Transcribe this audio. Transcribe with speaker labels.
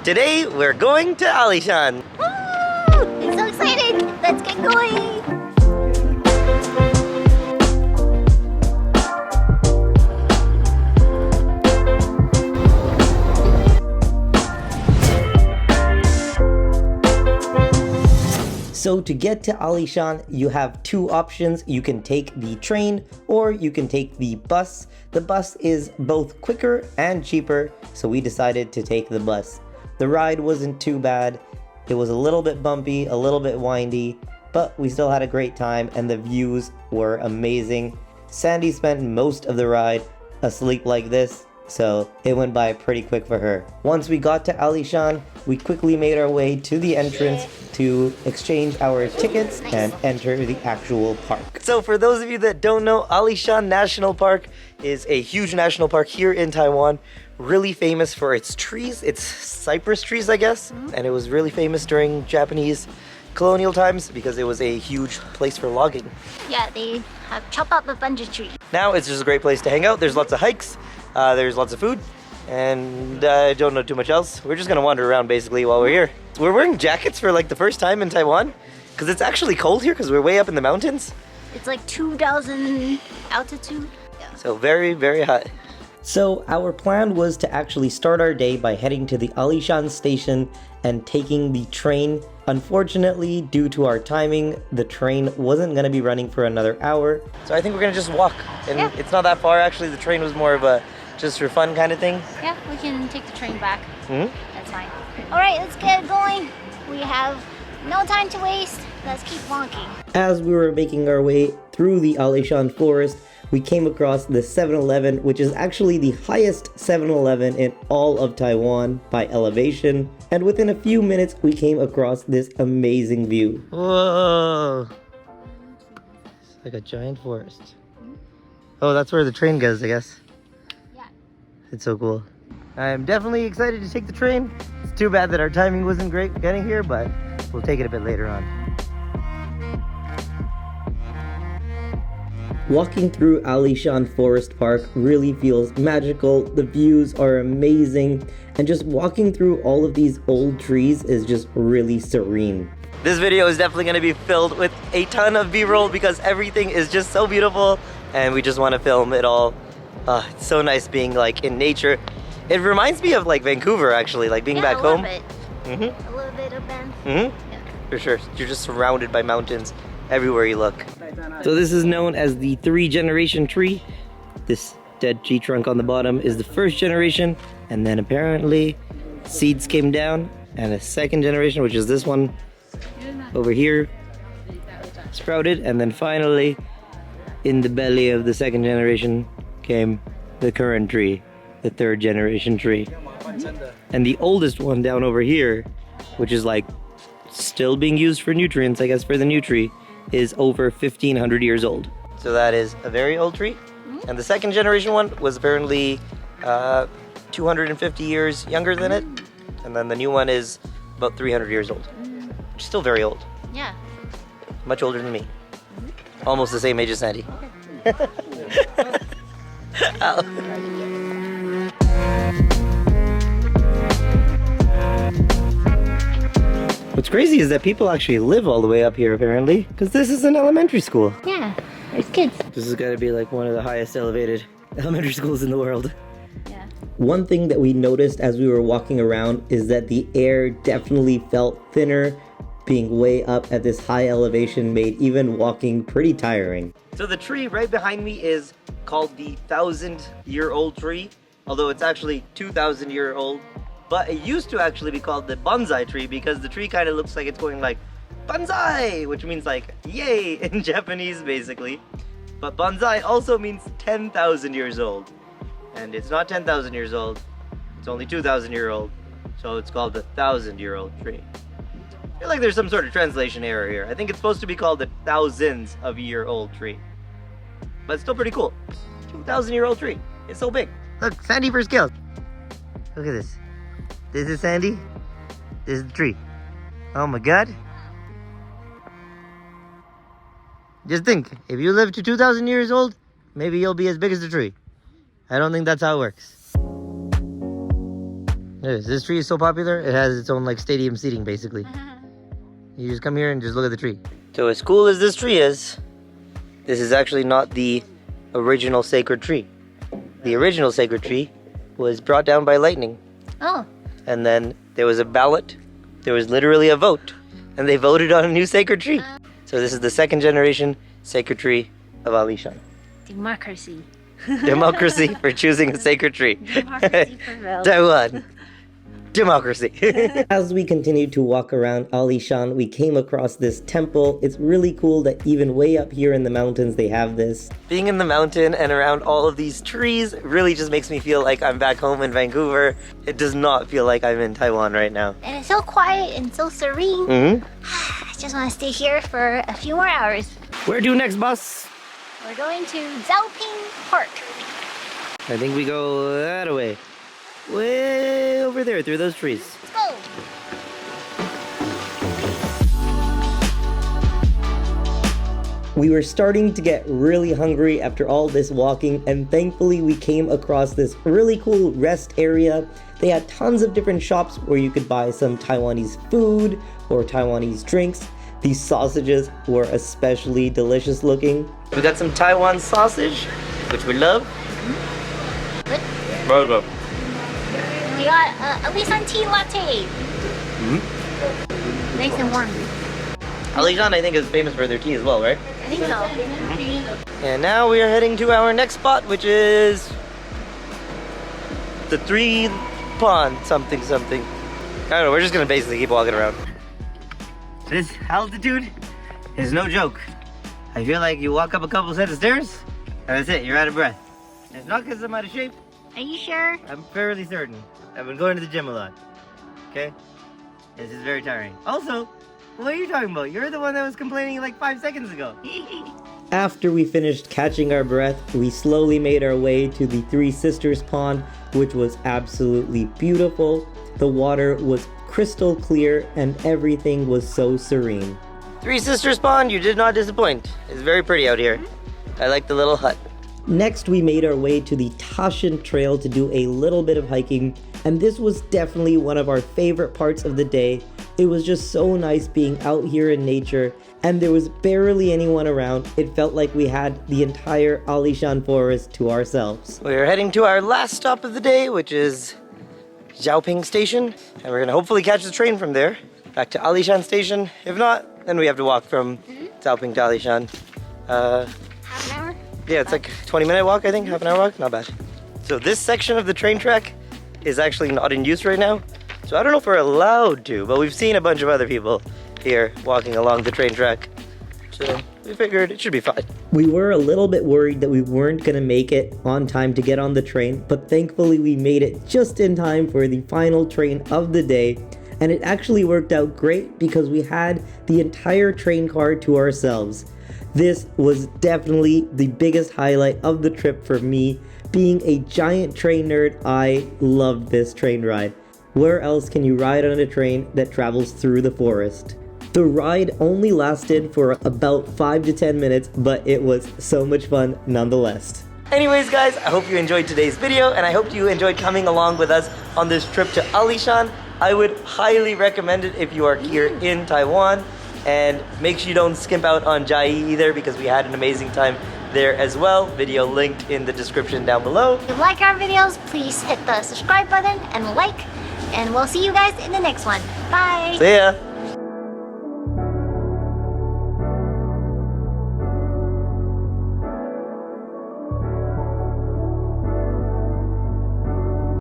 Speaker 1: Today we're going to Alishan.
Speaker 2: Woo! I'm so excited! Let's get going!
Speaker 1: So to get to Alishan, you have two options. You can take the train or you can take the bus. The bus is both quicker and cheaper, so we decided to take the bus. The ride wasn't too bad. It was a little bit bumpy, a little bit windy, but we still had a great time and the views were amazing. Sandy spent most of the ride asleep like this, so it went by pretty quick for her. Once we got to Alishan, we quickly made our way to the entrance to exchange our tickets and enter the actual park. So for those of you that don't know, Alishan National Park is a huge national park here in Taiwan. Really famous for its trees. It's cypress trees, I guess. And it was really famous during Japanese colonial times because it was a huge place for logging.
Speaker 2: Yeah, they have chopped up a bunch of trees.
Speaker 1: Now it's just a great place to hang out. There's lots of hikes, there's lots of food, and I don't know too much else. We're just gonna wander around basically while we're here. We're wearing jackets for like the first time in Taiwan because it's actually cold here because we're way up in the mountains.
Speaker 2: It's like 2,000 altitude. Yeah.
Speaker 1: So very, very hot. So our plan was to actually start our day by heading to the Alishan station and taking the train. Unfortunately, due to our timing, the train wasn't going to be running for another hour. So I think we're going to just walk. And
Speaker 2: yeah.
Speaker 1: It's not that far actually. The train was more of a just for fun kind of thing.
Speaker 2: Yeah, we can take the train back.
Speaker 1: Mm-hmm.
Speaker 2: That's fine. All right, let's get going. We have no time to waste. Let's keep walking.
Speaker 1: As we were making our way through the Alishan forest, we came across the 7-Eleven, which is actually the highest 7-Eleven in all of Taiwan by elevation. And within a few minutes, we came across this amazing view. Whoa! It's like a giant forest. Oh, that's where the train goes, I guess.
Speaker 2: Yeah.
Speaker 1: It's so cool. I'm definitely excited to take the train. It's too bad that our timing wasn't great getting here, but we'll take it a bit later on. Walking through Alishan Forest Park really feels magical. The views are amazing, and just walking through all of these old trees is just really serene. This video is definitely going to be filled with a ton of B-roll because everything is just so beautiful and we just want to film it all. It's so nice being like in nature. It reminds me of like Vancouver actually, like being back home.
Speaker 2: A little bit of Ben.
Speaker 1: Yeah. For sure. You're just surrounded by mountains everywhere you look. So this is known as the 3-generation tree. This dead tree trunk on the bottom is the first generation, and then apparently seeds came down and a second generation, which is this one over here, sprouted, and then finally in the belly of the second generation came the current tree, the 3rd generation tree. And the oldest one down over here, which is like still being used for nutrients, I guess, for the new tree, is over 1,500 years old. So that is a very old tree. And the second generation one was apparently 250 years younger than it. And then the new one is about 300 years old, which is still very old.
Speaker 2: Yeah.
Speaker 1: Much older than me. Almost the same age as Sandy. What's crazy is that people actually live all the way up here apparently, because this is an elementary school.
Speaker 2: Yeah, there's kids.
Speaker 1: This has got to be like one of the highest elevated elementary schools in the world.
Speaker 2: Yeah.
Speaker 1: One thing that we noticed as we were walking around is that the air definitely felt thinner. Being way up at this high elevation made even walking pretty tiring. So the tree right behind me is called the 1,000-year-old tree, although it's actually 2,000-year-old. But it used to actually be called the bonsai tree because the tree kind of looks like it's going like bonsai, which means like yay in Japanese basically. But bonsai also means 10,000 years old. And it's not 10,000 years old, it's only 2,000 year old. So it's called the 1,000-year-old tree. I feel like there's some sort of translation error here. I think it's supposed to be called the thousands of year old tree. But it's still pretty cool. 2,000-year-old tree. It's so big. Look, Sandy first kill. Look at this. This is Sandy. This is the tree. Oh my god. Just think, if you live to 2,000 years old, maybe you'll be as big as the tree. I don't think that's how it works. This tree is so popular, it has its own like stadium seating basically. You just come here and just look at the tree. So as cool as this tree is, this is actually not the original sacred tree. The original sacred tree was brought down by lightning.
Speaker 2: Oh.
Speaker 1: And then there was a ballot. There was literally a vote. And they voted on a new sacred tree. So this is the second generation sacred tree of Alishan.
Speaker 2: Democracy.
Speaker 1: Democracy for choosing a sacred tree.
Speaker 2: Democracy prevails.
Speaker 1: Taiwan. Democracy. As we continued to walk around Alishan, we came across this temple. It's really cool that even way up here in the mountains they have this. Being in the mountain and around all of these trees really just makes me feel like I'm back home in Vancouver. It does not feel like I'm in Taiwan right now.
Speaker 2: And it's so quiet and so serene. I just want to stay here for a few more hours.
Speaker 1: Where to next, boss?
Speaker 2: We're going to Zhaoping Park.
Speaker 1: I think we go that way. Way over there through those trees.
Speaker 2: Let's go.
Speaker 1: We were starting to get really hungry after all this walking, and thankfully we came across this really cool rest area. They had tons of different shops where you could buy some Taiwanese food or Taiwanese drinks. These sausages were especially delicious looking. We got some Taiwan sausage, which we love.
Speaker 2: Good.
Speaker 1: Burger.
Speaker 2: And we got Alishan tea latte. Nice and warm.
Speaker 1: Alishan, I think, is famous for their tea as well, right?
Speaker 2: I think so.
Speaker 1: And now we are heading to our next spot, which is the 3 pond something. I don't know, we're just gonna basically keep walking around. This altitude is no joke. I feel like you walk up a couple sets of stairs, and that's it, you're out of breath. It's not because I'm out of shape.
Speaker 2: Are you sure?
Speaker 1: I'm fairly certain. I've been going to the gym a lot. Okay? This is very tiring. Also, what are you talking about? You're the one that was complaining like 5 seconds ago. After we finished catching our breath, we slowly made our way to the Three Sisters Pond, which was absolutely beautiful. The water was crystal clear and everything was so serene. Three Sisters Pond, you did not disappoint. It's very pretty out here. I like the little hut. Next, we made our way to the Taishan Trail to do a little bit of hiking, and this was definitely one of our favorite parts of the day. It was just so nice being out here in nature, and there was barely anyone around. It felt like we had the entire Alishan forest to ourselves. We're heading to our last stop of the day, which is Zhaoping Station, and we're gonna hopefully catch the train from there back to Alishan Station. If not, then we have to walk from Zhaoping to Alishan.
Speaker 2: Half an hour?
Speaker 1: Yeah, it's like a 20-minute walk, I think, half an hour walk, not bad. So this section of the train track is actually not in use right now. So I don't know if we're allowed to, but we've seen a bunch of other people here walking along the train track. So we figured it should be fine. We were a little bit worried that we weren't gonna make it on time to get on the train, but thankfully we made it just in time for the final train of the day. And it actually worked out great because we had the entire train car to ourselves. This was definitely the biggest highlight of the trip for me. Being a giant train nerd, I loved this train ride. Where else can you ride on a train that travels through the forest? The ride only lasted for about 5 to 10 minutes, but it was so much fun nonetheless. Anyways guys, I hope you enjoyed today's video, and I hope you enjoyed coming along with us on this trip to Alishan. I would highly recommend it if you are here in Taiwan. And make sure you don't skimp out on Jai either, because we had an amazing time there as well. Video linked in the description down below.
Speaker 2: If you like our videos, please hit the subscribe button and like. And we'll see you guys in the next one. Bye!
Speaker 1: See ya!